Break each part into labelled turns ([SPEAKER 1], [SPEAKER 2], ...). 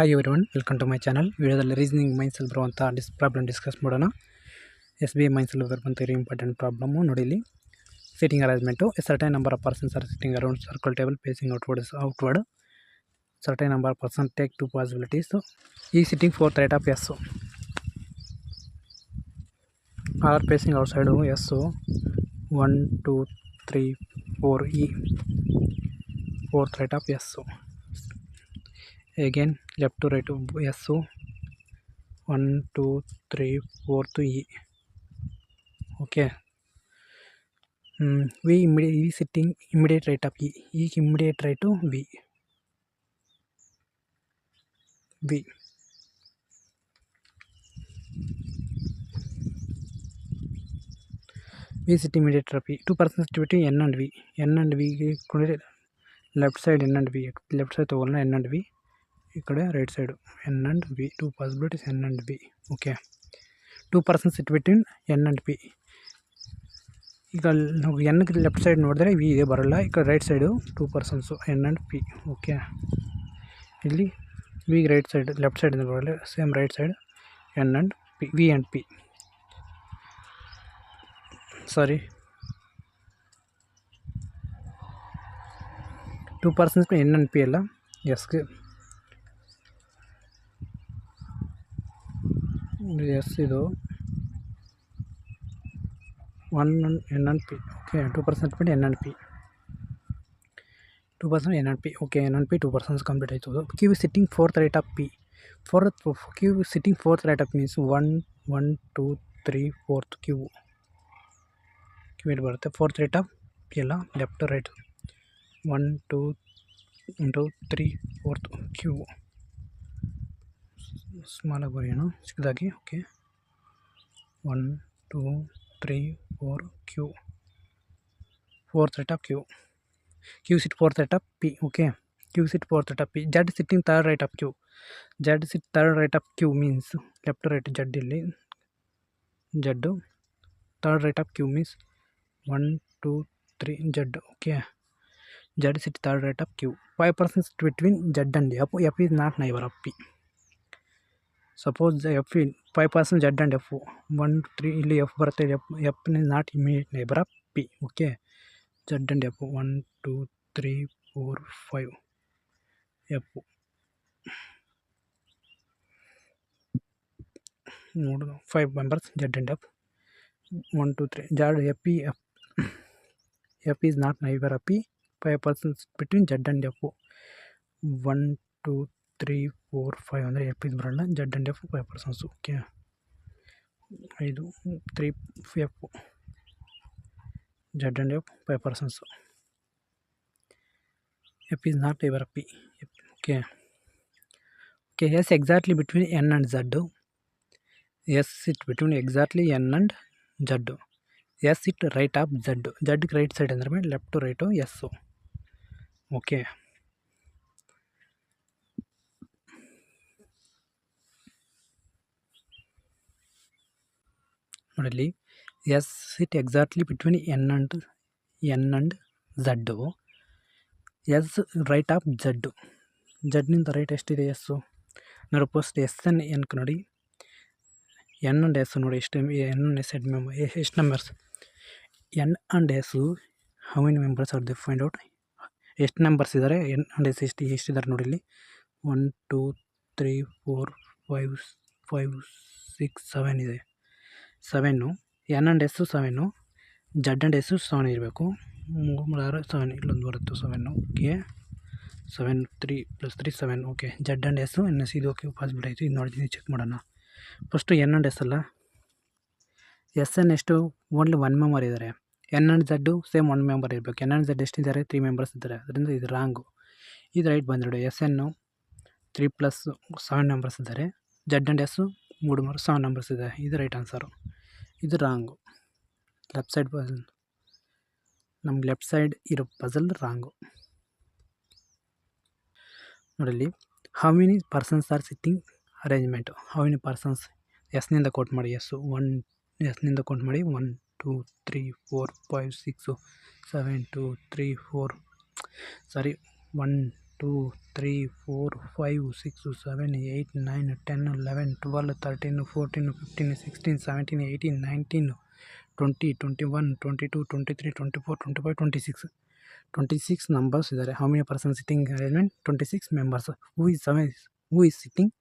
[SPEAKER 1] Hi everyone, welcome to my channel. ವಿಡಿಯೋದಲ್ಲಿ reasoning ಮೈನ್ಸಲ್ಲಿ ಬರುವಂಥ ಪ್ರಾಬ್ಲಮ್ ಡಿಸ್ಕಸ್ ಮಾಡೋಣ. SBI ಮೈನ್ಸಲ್ಲಿ ಬರುವಂಥ ವೆರಿ ಇಂಪಾರ್ಟೆಂಟ್ ಪ್ರಾಬ್ಲಮ್ಮು. ನೋಡಿ ಇಲ್ಲಿ seating arrangement. A certain number of persons are sitting around circle table facing outward. Certain number of person take two possibilities. ಈ sitting fourth right of S are facing outside S 1 2 3 4 ಈ fourth right of S. Again left to right S 1 2 3 4 to E. Okay. V sitting immediate right of E. Immediate right to V. V sitting immediate right of E. Two persons between N and V. N and V left side N and V. Left side to N and V. ಈ ಕಡೆ right side N and V. Two possibilities N and V. Okay. Two persons sit between N and P. ಈಗ ನಾವು ಎನ್ಗೆ left side ನೋಡಿದ್ರೆ V ಇದೆ, ಬರೋಲ್ಲ. ಈ ಕಡೆ right side two persons N and P. Okay. ಇಲ್ಲಿ ವಿ ರೈಟ್ ಸೈಡ್, ಲೆಫ್ಟ್ ಸೈಡಿಂದ ಬರೋಲ್ಲ, same right side N and P. V and P. Sorry, two persons N and P ಅಲ್ಲ, ಎಸ್ಗೆ ಎಸ್ ಇದು 1 N and P. ಓಕೆ. 2% ಬಿಟ್ಟು N and P. 2% N and P. Okay. N and P 2% complete ಆಯಿತು. Q sitting fourth right of P. Q sitting fourth right of means 1 1 2 3 4th Q ಇಲ್ಲಿ ಬರುತ್ತೆ. Fourth right of P ಅಲ್ಲ, left right 1 2 2 3 4th Q. ಸ್ಮಾಲಾಗಿ ಬರೆಯೋಣ ಚಿಕ್ಕದಾಗಿ. Okay. 1 2 3 4 Q. Fourth right of Q sit fourth right of P. Okay. Q sit fourth right of P. Z sitting third right of Q. Z sit third right of Q means left right Z ಇಲ್ಲಿ Z third right of Q means 1 2 3 Z. Okay. Z sit third right of Q. 5% sit between Z and F. F is not neighbor of P. Suppose F 5% Z and F 1 3 ಇಲ್ಲಿ F ಬರುತ್ತೆ. F is not immediate neighbor of P. Okay. Z and F 1 2 3 4 5 F ನೋಡೋದು 5 members Z and F 1 2 3 Z F is not neighbor of P. 5% between Z and F 1 2 3 4 5 ಅಂದರೆ F ಇದು ಬರೋಲ್ಲ. Z and F 5%. Okay. 5 3 F Z and F 5%. F is not neighbor of P. Okay. Okay. S exactly between N and Z. S sit between exactly N and Z. S sit right of Z. Z right side ಅಂದರೆ ಮೇಲೆ left to right S. Okay. ನೋಡಲಿ, S sit exactly between N and Z. S right of Z. ಜಡ್ನಿಂದ right ಎಷ್ಟಿದೆ S ನೋಡಿ. First N ಎನ್ಗೆ ನೋಡಿ, N and S ನೋಡಿ ಎಷ್ಟು N and S ಎಷ್ಟು numbers N and S. How many members are they find out. ಎಷ್ಟು numbers ಇದ್ದಾರೆ N and S ಎಷ್ಟಿದ್ದಾರೆ ನೋಡಿ ಇಲ್ಲಿ 1 2 3 4 5 5 6 7 ಇದೆ. 7 N and S 7, Z and S 7 ಇರಬೇಕು. 3 6 7 ಇಲ್ಲೊಂದು ಬರುತ್ತೆ 7. Okay. 7 3 + 3 7. Okay. Z and S N S ಇದು ಓಕೆ ಪಾಸಿಬಿಲಿಟಿ ಆಯಿತು. ಇದು ನೋಡಿದ್ದೀನಿ, ಚೆಕ್ ಮಾಡೋಣ. ಫಸ್ಟು N and S ಅಲ್ಲ, ಎಸ್ ಎನ್ ಎಷ್ಟು ಓನ್ಲಿ 1 ಮೆಂಬರ್ ಇದ್ದಾರೆ. N and Z same 1 member ಇರಬೇಕು. N and Z ಎಷ್ಟಿದ್ದಾರೆ 3 ಮೆಂಬರ್ಸ್ ಇದ್ದಾರೆ. ಅದರಿಂದ ಇದು ರಾಂಗು. ಇದು ರೈಟ್ ಬಂದಿರೋದು. ಎಸ್ ಎನ್ನು 3 + 7 ಮೆಂಬರ್ಸ್ ಇದ್ದಾರೆ. Z and S 3 7 ನಂಬರ್ಸ್ ಇದೆ. ಇದು ರೈಟ್ ಆನ್ಸರು. ಇದು ರಾಂಗು. ಲೆಫ್ಟ್ ಸೈಡ್ ಪಜಲ್, ನಮ್ಗೆ ಲೆಫ್ಟ್ ಸೈಡ್ ಇರೋ ಪಜಲ್ ರಾಂಗು. ನೋಡಲಿ, how many persons are sitting arrangement. How many persons ಎಸ್ನಿಂದ ಕೋಟ್ ಮಾಡಿ. ಎಸ್ನಿಂದ ಕೋಟ್ ಮಾಡಿ 1 2 3 4 5 6 7 2 3 4 ಸಾರಿ 1 2 3 4 5 6 7 8 9 10 11 12 13 14 15 16 17 18 19 20 21 22 23 24 25 26 numbers ಇದ್ದಾರೆ. How many person sitting arrangement? 26 members. Who is sitting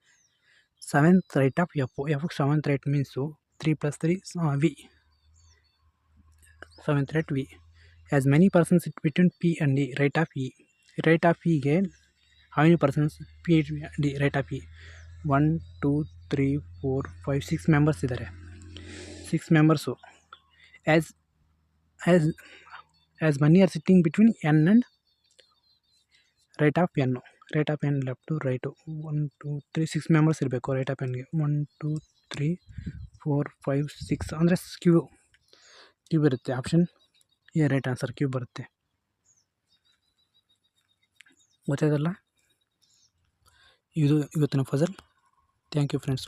[SPEAKER 1] seventh right of F. F seventh right means 3 + 3 V. Seventh right V. As many persons sit between P and D right of E. Right of ಇಗೆ how many persons P D right of E? 1 2 3 4 5 6 members ಇದ್ದಾರೆ. 6 members. As many are sitting between N and right of ಎನ್ನು. Right of N left right 1 2 3 6 members ಇರಬೇಕು right of ಎನ್ಗೆ. 1 2 3 4 5 6 ಅಂದರೆ cube ಇರುತ್ತೆ. Option A right answer, cube ಬರುತ್ತೆ. ಗೊತ್ತಾಯ್ತಲ್ಲ? ಇದು ಇವತ್ತಿನ puzzle. Thank you friends.